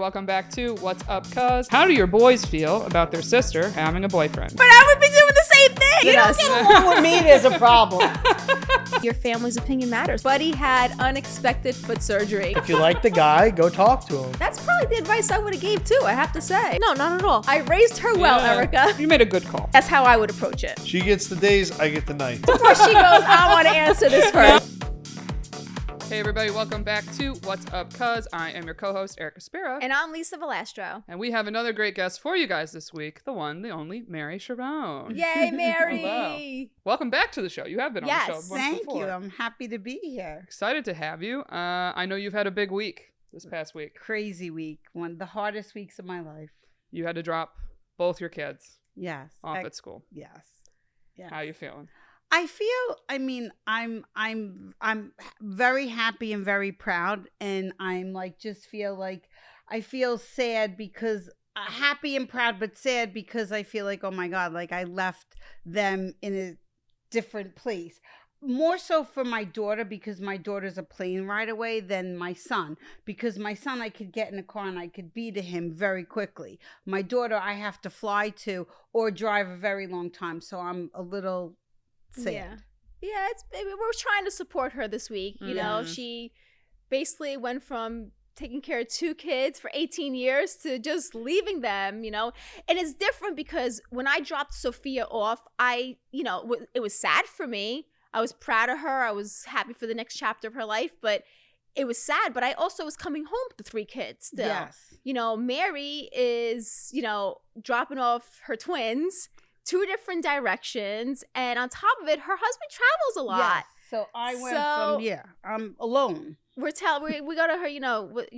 Welcome back to What's Up, Cuz. How do your boys feel about their sister having a boyfriend? But I would be doing the same thing. You don't get along with me, there's a problem. Your family's opinion matters. Buddy had unexpected foot surgery. If you like the guy, go talk to him. That's probably the advice I would have gave too, I have to say. No, not at all. I raised her well, Erica. You made a good call. That's how I would approach it. She gets the days, I get the night. Before she goes, I want to answer this first. Hey everybody, welcome back to What's Up, Cuz. I am your co-host, Erica Spira. And I'm Lisa Valastro. And we have another great guest for you guys this week. The one, the only, Mary Sciarrone. Yay, Mary! Hello. Welcome back to the show. You have been on the show once Thank before. you. I'm happy to be here. Excited to have you. I know you've had a big week this past week. Crazy week. One of the hardest weeks of my life. You had to drop both your kids Yes. off at school. Yes. Yes. How are you feeling? I'm very happy and very proud, and I'm like I feel sad because happy and proud, but sad because I feel like, oh my God, like I left them in a different place. More so for my daughter, because my daughter's a plane ride away, than my son. Because my son, I could get in a car and I could be to him very quickly. My daughter, I have to fly to or drive a very long time. So I'm a little sad. Yeah, we're trying to support her this week. You know, she basically went from taking care of two kids for 18 years to just leaving them, you know. And it's different because when I dropped Sophia off, it was sad for me. I was proud of her. I was happy for the next chapter of her life, but it was sad. But I also was coming home with the three kids still. Yes. You know, Mary is, dropping off her twins, two different directions. And on top of it, her husband travels a lot. Yes. So I went I'm alone. We go to her, you're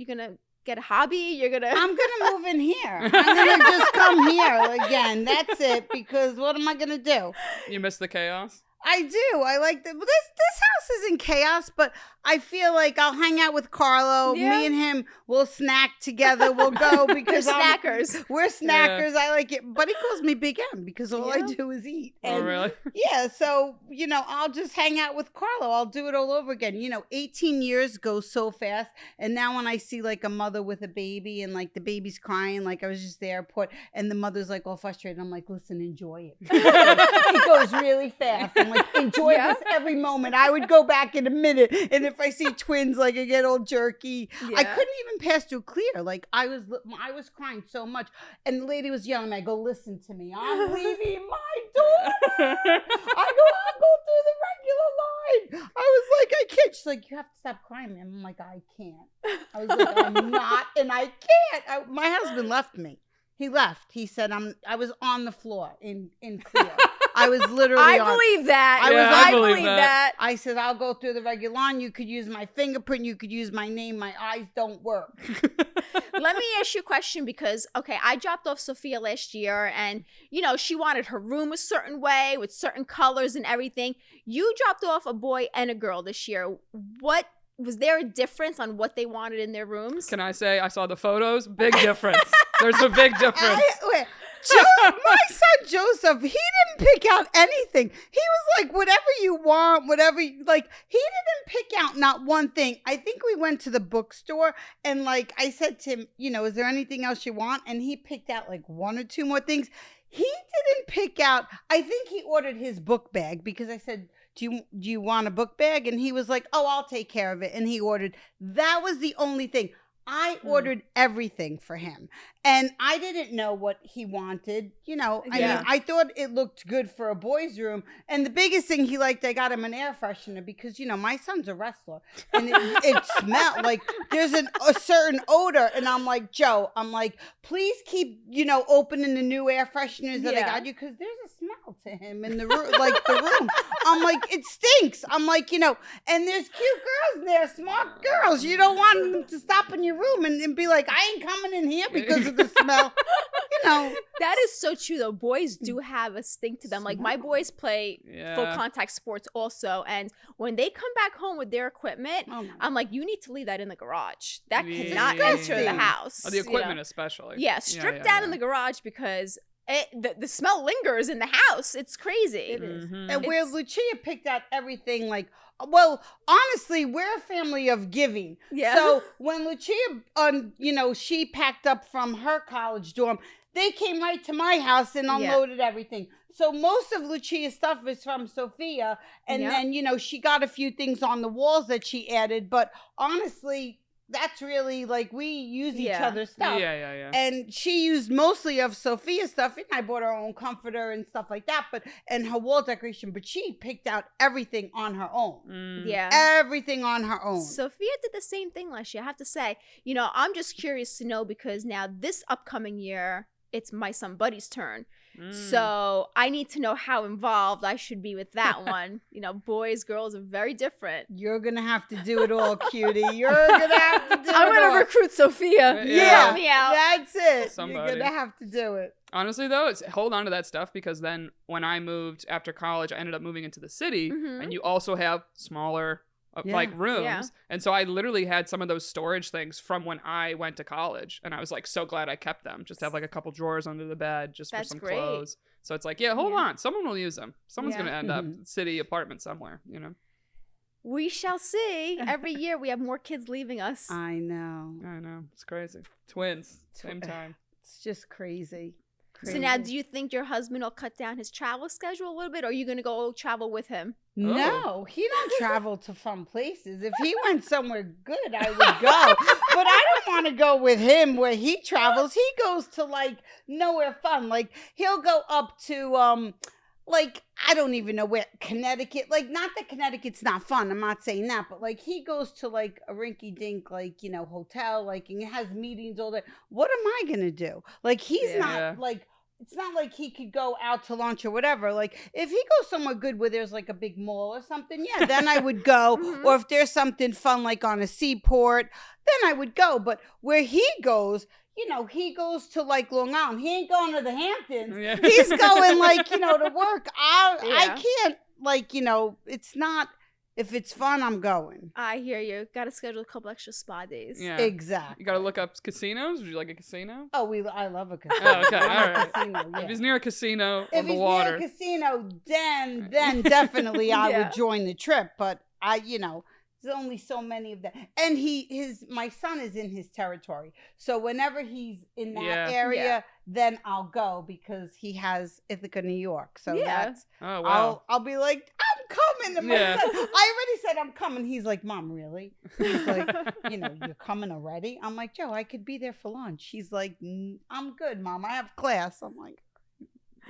going to get a hobby? I'm gonna move in here. I'm gonna just come here again. That's it. Because what am I gonna do? You miss the chaos? I do. I like this house is in chaos, but I feel like I'll hang out with Carlo. Yeah. Me and him will snack together. We'll go because We're snackers. We're snackers. Yeah. I like it. But he calls me Big M because all I do is eat. Oh, really? Yeah. So, I'll just hang out with Carlo. I'll do it all over again. 18 years goes so fast. And now when I see like a mother with a baby and like the baby's crying, like I was just at the airport and the mother's like all frustrated. I'm like, listen, enjoy it. It goes really fast. I'm like, enjoy this every moment. I would go back in a minute. And if I see twins, like I get all jerky. Yeah. I couldn't even pass through clear. Like I was crying so much. And the lady was yelling at me. I go, listen to me. I'm leaving my daughter. I'll go through the regular line. I was like, I can't. She's like, you have to stop crying, man. I'm like, I can't. I was like, I'm not, and I can't. My husband left me. He left. He said, I was on the floor in clear. I was literally I believe that. I believe that. I said, I'll go through the regular line. You could use my fingerprint. You could use my name. My eyes don't work. Let me ask you a question because, I dropped off Sophia last year and, she wanted her room a certain way with certain colors and everything. You dropped off a boy and a girl this year. Was there a difference on what they wanted in their rooms? Can I say I saw the photos? Big difference. There's a big difference. My son Joseph, he didn't pick out anything. He was like, whatever you want, he didn't pick out not one thing. I think we went to the bookstore and like I said to him, is there anything else you want? And he picked out like one or two more things. He didn't pick out, I think he ordered his book bag because I said, do you want a book bag? And he was like, oh, I'll take care of it. And he ordered, that was the only thing. I ordered everything for him. And I didn't know what he wanted. I mean, I thought it looked good for a boy's room. And the biggest thing he liked, I got him an air freshener because, my son's a wrestler. And it smelled like there's a certain odor. And I'm like, Joe, please keep, opening the new air fresheners that I got you because there's a smell to him in the room, like the room. I'm like, it stinks. I'm like, and there's cute girls there, smart girls. You don't want them to stop in your room and be like, I ain't coming in here because of the smell. That is so true though. Boys do have a stink to them. Like my boys play full contact sports also, and when they come back home with their equipment, I'm like, you need to leave that in the garage. That cannot enter the house. The equipment especially. Yeah, strip down in the garage because the smell lingers in the house. It's crazy. It is. Mhm. And where Lucia picked out everything, like, well, honestly, we're a family of giving. Yeah. So when Lucia, she packed up from her college dorm, they came right to my house and unloaded everything. So most of Lucia's stuff is from Sophia. And then, she got a few things on the walls that she added. But honestly, that's really like we use each other's stuff. Yeah. And she used mostly of Sophia's stuff. And I bought her own comforter and stuff like that. And her wall decoration. But she picked out everything on her own. Yeah. Everything on her own. Sophia did the same thing last year. I have to say, I'm just curious to know because now this upcoming year, it's my son Buddy's turn. So I need to know how involved I should be with that one. Boys, girls are very different. You're going to have to do it all, cutie. You're going to have to do it all. I'm going to recruit Sophia. Yeah. Help me out. That's it. Somebody. You're going to have to do it. Honestly, though, it's hold on to that stuff because then when I moved after college, I ended up moving into the city, and you also have smaller rooms. Yeah. And so I literally had some of those storage things from when I went to college, and I was like so glad I kept them. Just to have like a couple drawers under the bed just for some clothes. So it's like, hold on, someone will use them. Someone's gonna end up city apartment somewhere, We shall see. Every year we have more kids leaving us. I know. It's crazy. Twins, same time. It's just crazy. So now, do you think your husband will cut down his travel schedule a little bit, or are you going to go travel with him? No, he don't travel to fun places. If he went somewhere good, I would go. But I don't want to go with him where he travels. He goes to like nowhere fun. Like he'll go up to I don't even know where, Connecticut. Like not that Connecticut's not fun. I'm not saying that, but like he goes to like a rinky dink hotel, like and has meetings all day. What am I gonna do? Like he's not like. It's not like he could go out to lunch or whatever. Like, if he goes somewhere good where there's like a big mall or something, then I would go. Or if there's something fun like on a seaport, then I would go. But where he goes, he goes to like Long Island. He ain't going to the Hamptons. Yeah. He's going to work. I can't it's not. If it's fun, I'm going. I hear you. Got to schedule a couple extra spa days. Yeah. Exactly. You got to look up casinos? Would you like a casino? Oh, I love a casino. Oh, okay, all right. Casino, If he's near a casino If on the he's water. near a casino, then definitely I would join the trip. But there's only so many of them. And my son is in his territory. So whenever he's in that area, then I'll go because he has Ithaca, New York. So that's, oh, wow. I'll be like, I'm coming. And my son, I already said I'm coming. He's like, Mom, really? He's like, you're coming already? I'm like, Joe, I could be there for lunch. He's like, I'm good, Mom. I have class. I'm like,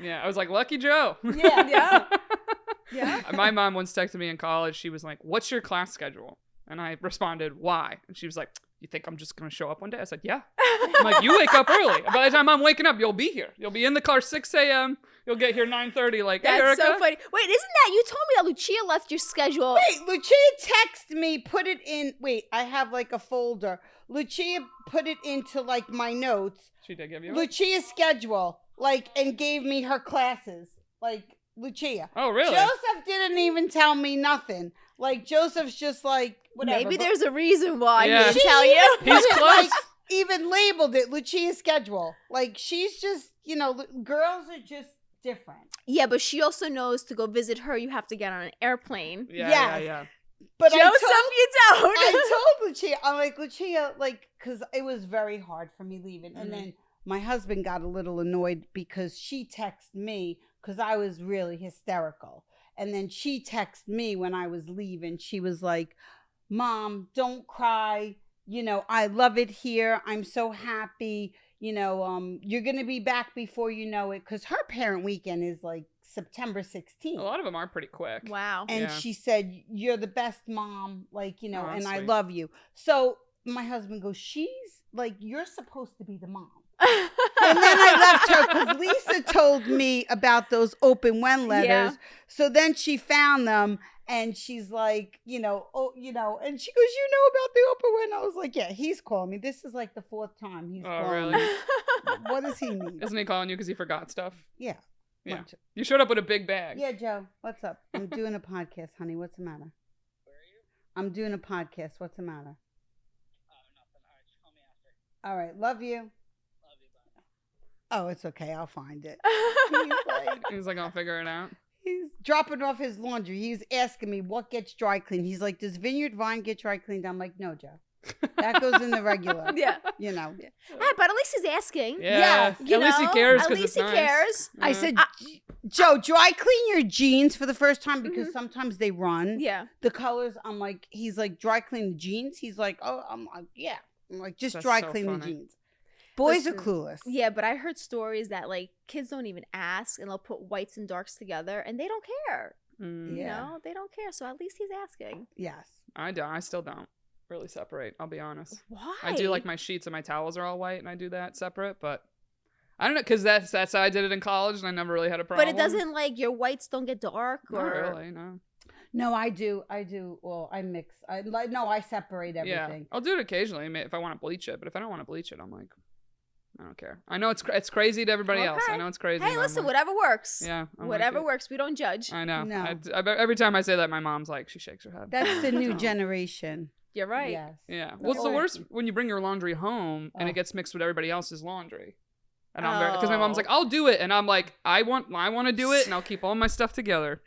yeah, I was like, Lucky Joe. Yeah. Yeah. My mom once texted me in college. She was like, what's your class schedule? And I responded, why? And she was like, you think I'm just going to show up one day? I said, yeah. I'm like, you wake up early. By the time I'm waking up, you'll be here. You'll be in the car 6 a.m. You'll get here 9:30. Like, hey, That's Erica. so funny. Wait, isn't that, you told me that Lucia left your schedule. Wait, Lucia texted me, put it in, I have like a folder. Lucia put it into like my notes. She did give you Lucia's schedule, and gave me her classes. Lucia. Oh, really? Joseph didn't even tell me nothing. Joseph's just like, whatever. Maybe there's a reason why he Yeah. didn't tell you. He's close. Even labeled it Lucia's schedule. She's just, girls are just different. Yeah, but she also knows to go visit her, you have to get on an airplane. Yeah. But Joseph, you don't. I told Lucia, I'm like, Lucia, because it was very hard for me leaving. And then my husband got a little annoyed because she texted me because I was really hysterical. And then she texted me when I was leaving. She was like, Mom, don't cry. I love it here. I'm so happy. You're going to be back before you know it. Because her parent weekend is September 16th. A lot of them are pretty quick. Wow. And she said, you're the best mom, and I sweet. love you. So my husband goes, she's you're supposed to be the mom. And then I left her because Lisa told me about those open when letters. Yeah. So then she found them and she's like, and she goes, you know about the open when? I was like, yeah, he's calling me. This is the 4th time he's calling really? me. What does he need? Isn't he calling you because he forgot stuff? Yeah. Yeah. You showed up with a big bag. Yeah, Joe, what's up? I'm doing a podcast, honey. What's the matter? Where are you? I'm doing a podcast. What's the matter? Oh, nothing. All right, just call me after. All right. Love you. Love you, bye. Oh, it's okay. I'll find it. He's like, I'll figure it out. He's dropping off his laundry. He's asking me what gets dry cleaned. He's like, does Vineyard Vine get dry cleaned? I'm like, no, Joe. That goes in the regular. Yeah. You know. Yeah, but at least he's asking. Yeah. Yes. At least he cares At because least it's he nice. cares. I said, Joe, dry clean your jeans for the first time because sometimes they run. Yeah. The colors, I'm like, he's like, dry clean the jeans. He's like, oh, I'm like, yeah. I'm like, just That's dry so clean the funny. jeans. Boys Listen, are clueless. Yeah, but I heard stories that like kids don't even ask and they'll put whites and darks together and they don't care. Mm. You Yeah. know, they don't care. So at least he's asking. Yes. I don't. I still don't really separate. I'll be honest. Why? I do like my sheets and my towels are all white, and I do that separate. But I don't know, because that's how I did it in college, and I never really had a problem. But it doesn't like your whites don't get dark Not or really, no. No, I do. Well, I mix. I separate Yeah, everything. I'll do it occasionally if I want to bleach it. But if I don't want to bleach it, I'm like, I don't care. I know it's crazy to everybody else. I Okay. know it's crazy. Hey, but I'm listen, like, whatever works. Yeah, I'm Whatever like, works. We don't judge. I know. No. Every time I say that, my mom's like, she shakes her head. That's the new So, generation. You're right. Yes. Yeah. Well, it's the Or- worst when you bring your laundry home and Oh. it gets mixed with everybody else's laundry. And I'm because my mom's Oh. like, I'll do it, and I'm like, I want to do it, and I'll keep all my stuff together.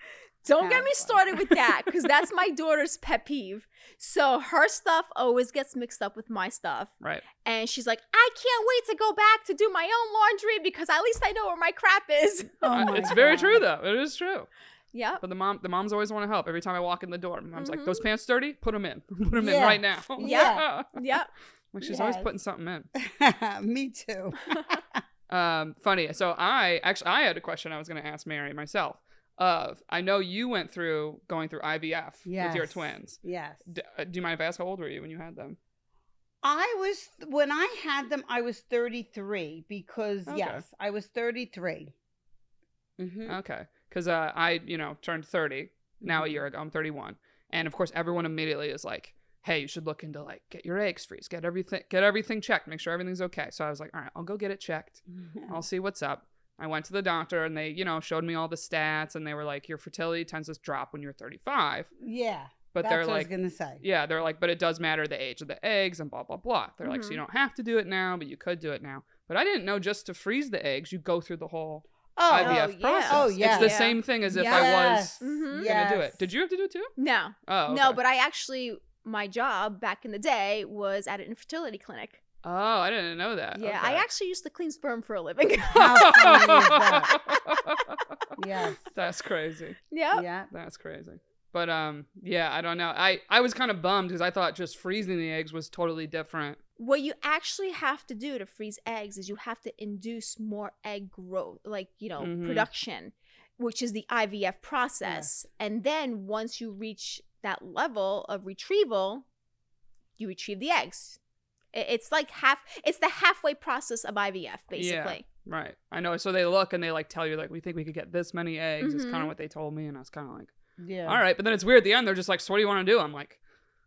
Don't get me Have started with that because that's my daughter's pet peeve. So her stuff always gets mixed up with my stuff. Right. And she's like, I can't wait to go back to do my own laundry because at least I know where my crap is. Oh my It's very God. true though. It is true. Yep. But the moms always want to help. Every time I walk in the door, my mom's like, Mhm. "Those pants dirty? Put them in. Put them in Yeah. right now." Yeah. Yep. Like she's always Yes. putting something in. Me too. Funny. So I had a question I was going to ask Mary myself. I know you went through going through IVF with your Yes. twins. Yes. Do you mind if I ask how old were you when you had them? When I had them, I was 33 because Okay. yes, I was 33. Mm-hmm. Okay. Because I turned 30 now a year ago. I'm 31, and of course everyone immediately is like, hey, you should look into like get your eggs freeze, get everything checked, make sure everything's okay. So I was like, all right, I'll go get it checked. I'll see what's up. I went to the doctor and they, showed me all the stats and they were like, your fertility tends to drop when you're 35. Yeah. But That's they're what like, I was gonna say. yeah, they're like, but it does matter the age of the eggs and blah, blah, blah. They're like, so you don't have to do it now, but you could do it now. But I didn't know just to freeze the eggs, you go through the whole IVF yeah. process. Oh, yeah. It's the Yeah. same thing as if I Yes. was Mhm. going to do it. Did you have to do it too? No. Oh, okay. No, but I actually, my job back in the day was at an infertility clinic. Oh, I didn't know that. Yeah, Okay. I actually used to clean sperm for a living. How funny is that? Yes. That's crazy. Yep. Yeah. That's crazy. But yeah, I don't know. I was kind of bummed because I thought just freezing the eggs was totally different. What you actually have to do to freeze eggs is you have to induce more egg growth, like, Mhm. production, which is the IVF process. And then once you reach that level of retrieval, you retrieve the eggs. It's like it's the halfway process of IVF, basically. Yeah, right. I know. So they look and they like tell you like, we think we could get this many eggs. It's kind Mhm. of what they told me. And I was kind of like, Yeah. all right. But then it's weird at the end. They're just like, so what do you want to do? I'm like,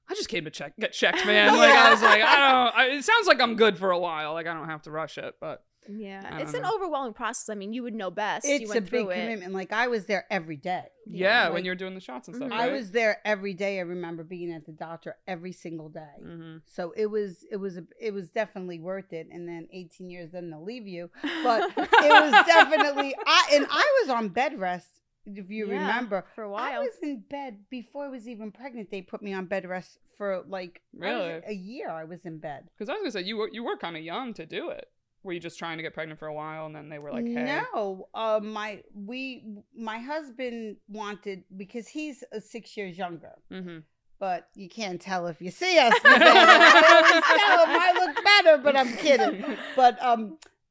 I just came to get checked, man. Like I was like, it sounds like I'm good for a while. Like I don't have to rush it, but Yeah. I It's don't an know. overwhelming process. I mean, you would know best. You It's a went big through it. commitment. Like I was there every day. yeah, when like- you're doing the shots and stuff, Mhm. right? I was there every day. I remember being at the doctor every single day. Mm-hmm. So it was definitely worth it. And then 18 years, then they'll leave you. But it was definitely I was on bed rest, if you Yeah, remember. for a I while. was in bed before I was even pregnant. They put me on bed rest for like Really? a year. I was in bed. Because I was gonna say you were kind of young to do it. Were you just trying to get pregnant for a while and then they were like, hey, No, my husband wanted, because he's 6 years younger. mm-hmm. But you can't tell if you see us. I always tell him I look better, but I'm kidding. But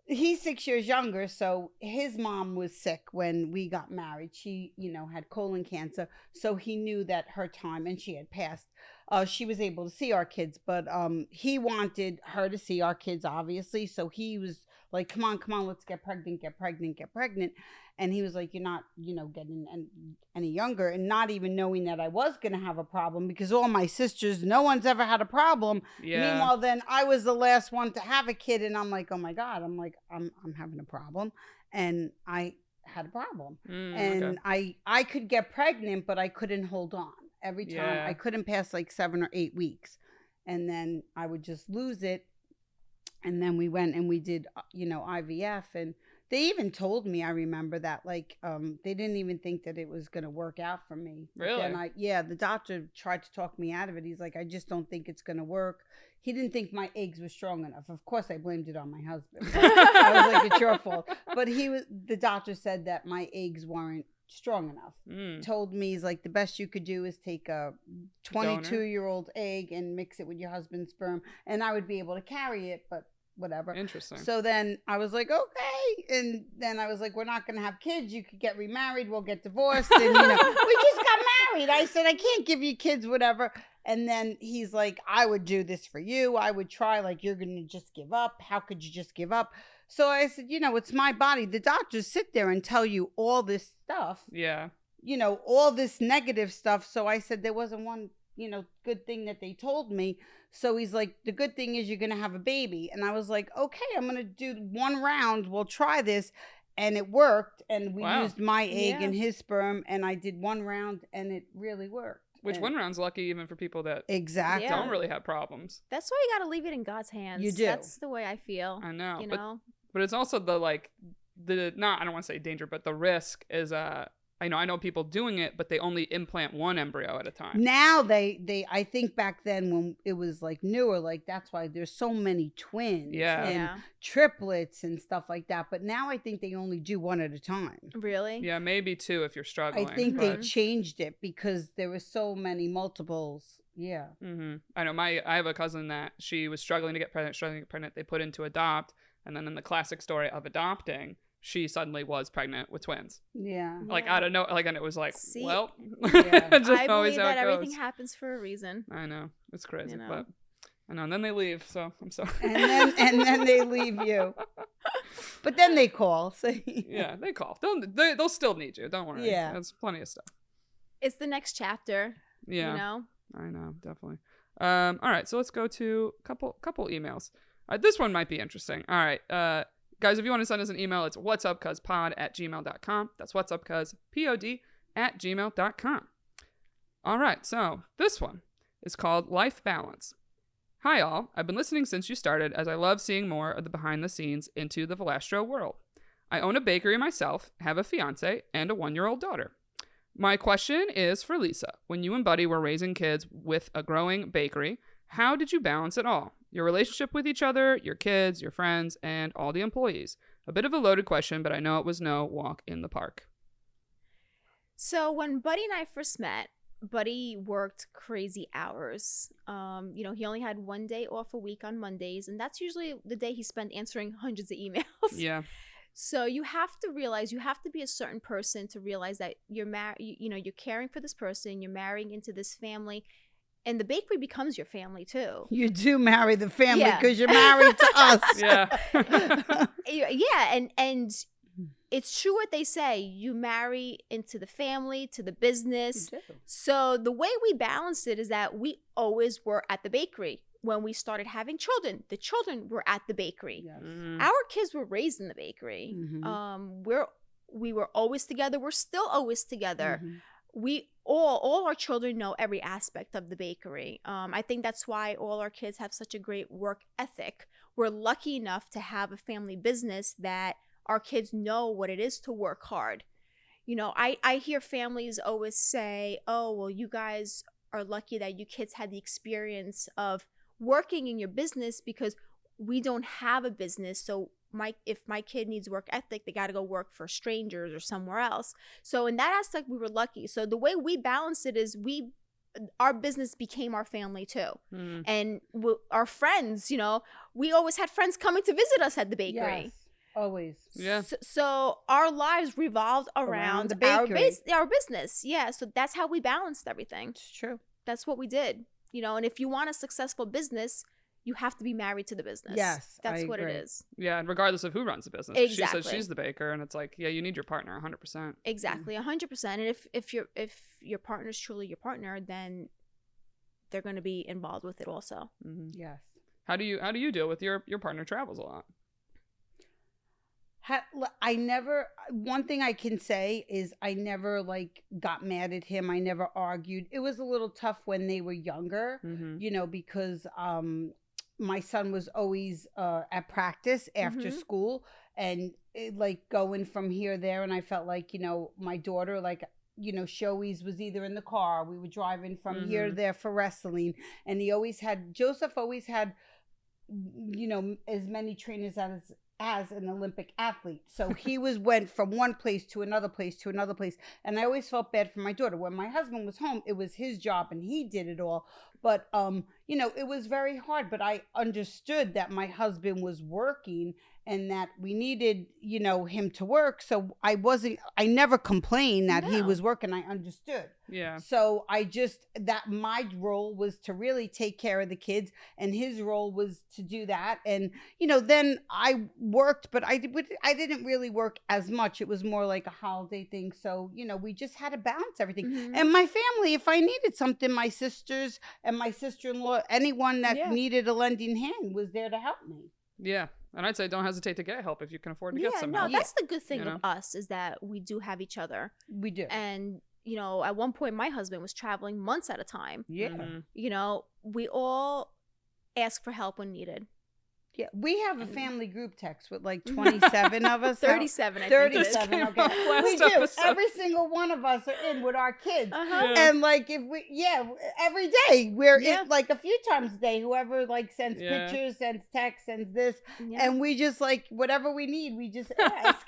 he's 6 years younger, so his mom was sick when we got married. She, had colon cancer, so he knew that her time, and she had passed. She was able to see our kids, but he wanted her to see our kids, obviously. So he was like, come on, let's get pregnant. And he was like, you're not, getting any younger, and not even knowing that I was going to have a problem, because all my sisters, no one's ever had a problem. Yeah. Meanwhile, then I was the last one to have a kid, and I'm like, oh my God, I'm having a problem. And I had a problem. And Okay. I could get pregnant, but I couldn't hold on. Every time Yeah. I couldn't pass like 7 or 8 weeks, and then I would just lose it. And then we went and we did, IVF. And they even told me, I remember that, like, they didn't even think that it was going to work out for me. Really? And the doctor tried to talk me out of it. He's like, I just don't think it's going to work. He didn't think my eggs were strong enough. Of course, I blamed it on my husband. I was like, it's your fault. But the doctor said that my eggs weren't strong enough. Told me, he's like, the best you could do is take a 22-year-old egg and mix it with your husband's sperm, and I would be able to carry it, but whatever. Interesting. So then I was like, okay. And then I was like, we're not going to have kids. You could get remarried. We'll get divorced. And, we just got married. I said, I can't give you kids, whatever. And then he's like, I would do this for you. I would try. Like, you're going to just give up. How could you just give up? So I said, it's my body. The doctors sit there and tell you all this stuff. Yeah. All this negative stuff. So I said, there wasn't one, good thing that they told me. So he's like, the good thing is you're going to have a baby. And I was like, okay, I'm going to do one round. We'll try this. And it worked. And we used my egg and his sperm. And I did one round and it really worked. Which one round's lucky even for people that exactly don't really have problems. That's why you got to leave it in God's hands. You do. That's the way I feel. I know. You know? But it's also I don't want to say danger, but the risk is I know people doing it, but they only implant one embryo at a time. Now I think back then when it was like newer, like that's why there's so many twins and triplets and stuff like that. But now I think they only do one at a time. Really? Yeah, maybe two if you're struggling. I think they changed it because there were so many multiples. Yeah. Mm-hmm. I know I have a cousin that she was struggling to get pregnant. They put in to adopt. And then in the classic story of adopting, she suddenly was pregnant with twins. Yeah. Like, I don't know. Like, and it was like, well. Yeah. Just I always believe how that it everything goes. happens for a reason. I know. It's crazy. You know. But I know. And then they leave. So I'm sorry. And then they leave you. But then they call. So yeah, they call. They'll still need you. Don't worry. Yeah. There's plenty of stuff. It's the next chapter. Yeah. You know? I know. Definitely. All right. So let's go to a couple emails. This one might be interesting. All right. Guys, if you want to send us an email, it's whatsupcuzpod@gmail.com. That's whatsupcuzpod@gmail.com. All right. So this one is called Life Balance. Hi, all. I've been listening since you started as I love seeing more of the behind the scenes into the Valastro world. I own a bakery myself, have a fiance, and a 1-year-old daughter. My question is for Lisa. When you and Buddy were raising kids with a growing bakery, how did you balance it all? Your relationship with each other, your kids, your friends, and all the employees. A bit of a loaded question, but I know it was no walk in the park. So when Buddy and I first met, Buddy worked crazy hours. He only had one day off a week on Mondays, and that's usually the day he spent answering hundreds of emails. Yeah. So you have to realize, you have to be a certain person to realize that you're you're caring for this person, you're marrying into this family, and the bakery becomes your family too. You do marry the family because you're married to us. Yeah. Yeah, and it's true what they say. You marry into the family, to the business. So the way we balanced it is that we always were at the bakery. When we started having children, the children were at the bakery. Yes. Mm-hmm. Our kids were raised in the bakery. Mm-hmm. We were always together. We're still always together. Mm-hmm. We all our children know every aspect of the bakery. I think that's why all our kids have such a great work ethic. We're lucky enough to have a family business that our kids know what it is to work hard. I hear families always say, oh, well, you guys are lucky that you kids had the experience of working in your business because we don't have a business. So if my kid needs work ethic, they got to go work for strangers or somewhere else. So in that aspect, we were lucky. So the way we balanced it is our business became our family too. Mm. And our friends, we always had friends coming to visit us at the bakery. Yes, always. Yeah. So our lives revolved around the bakery. our business. Yeah. So that's how we balanced everything. It's true. That's what we did. And if you want a successful business, you have to be married to the business. Yes, that's I what agree. it is. Yeah, and regardless of who runs the business. Exactly. She says she's the baker, and it's like, yeah, you need your partner 100%. Exactly, 100%. And if your partner's truly your partner, then they're going to be involved with it also. Mm-hmm. Yes. How do you deal with your partner travels a lot? One thing I can say is I never got mad at him. I never argued. It was a little tough when they were younger, Mm-hmm. because my son was always at practice after school, and like going from here there, and I felt like, you know, my daughter, like, you know, she always was either in the car, we were driving from here to there for wrestling, and Joseph always had, you know, as many trainers as an Olympic athlete. So he went from one place to another place to another place. And I always felt bad for my daughter. When my husband was home, it was his job and he did it all. But, you know, it was very hard. But I understood that my husband was working and that we needed, you know, him to work. So I never complained that he was working. I understood. Yeah. So that my role was to really take care of the kids, and his role was to do that. And, you know, then I worked, but I didn't really work as much. It was more like a holiday thing. So, you know, we just had to balance everything. And my family, if I needed something, my sisters and my sister-in-law, anyone that needed a lending hand was there to help me. Yeah. And I'd say don't hesitate to get help if you can afford to get some help. That's the good thing of us, is that we do have each other. We do. And, you know, at one point my husband was traveling months at a time. Yeah. You know, we all ask for help when needed. Yeah, we have a family group text with like 27 of us. 37, I think. 37, okay. We do. Episode. Every single one of us are in with our kids. And like every day we're in, like a few times a day, whoever like sends pictures, sends texts, sends this. And we just like, whatever we need, we just ask.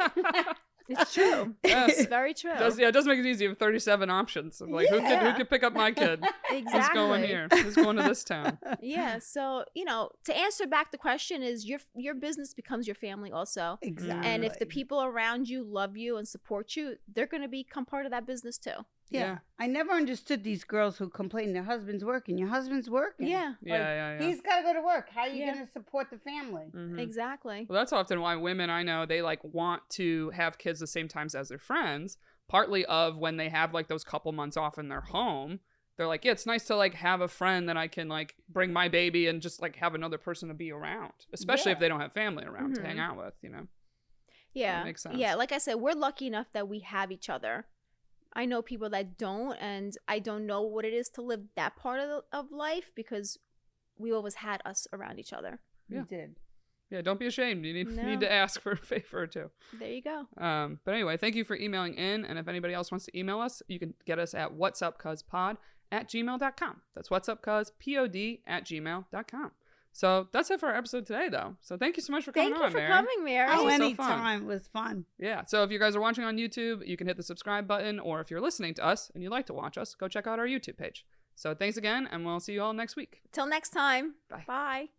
It's true. It's very true. It does make it easy. You have 37 options. Of like, who could pick up my kid? Exactly. Who's going here? Who's going to this town? Yeah. So, you know, to answer back the question is your business becomes your family also. Exactly. And if the people around you love you and support you, they're going to become part of that business too. Yeah. I never understood these girls who complain their husband's working. Your husband's working. Yeah. Yeah. He's got to go to work. How are you going to support the family? Exactly. Well, that's often why women I know, they like want to have kids the same times as their friends, partly of when they have like those couple months off in their home. They're like, yeah, it's nice to like have a friend that I can like bring my baby and just like have another person to be around, especially if they don't have family around to hang out with, you know? Yeah. So that makes sense. Yeah. Like I said, we're lucky enough that we have each other. I know people that don't, and I don't know what it is to live that part of life, because we always had us around each other. We did. Yeah, don't be ashamed. You need to ask for a favor or two. There you go. But anyway, thank you for emailing in. And if anybody else wants to email us, you can get us at whatsupcuzpod@gmail.com. That's whatsupcuzpod@gmail.com. So that's it for our episode today, though. So thank you so much for coming on, Mary. Thank you for coming, Mary. Oh, was so anytime. It was fun. Yeah. So if you guys are watching on YouTube, you can hit the subscribe button. Or if you're listening to us and you'd like to watch us, go check out our YouTube page. So thanks again, and we'll see you all next week. Till next time. Bye. Bye.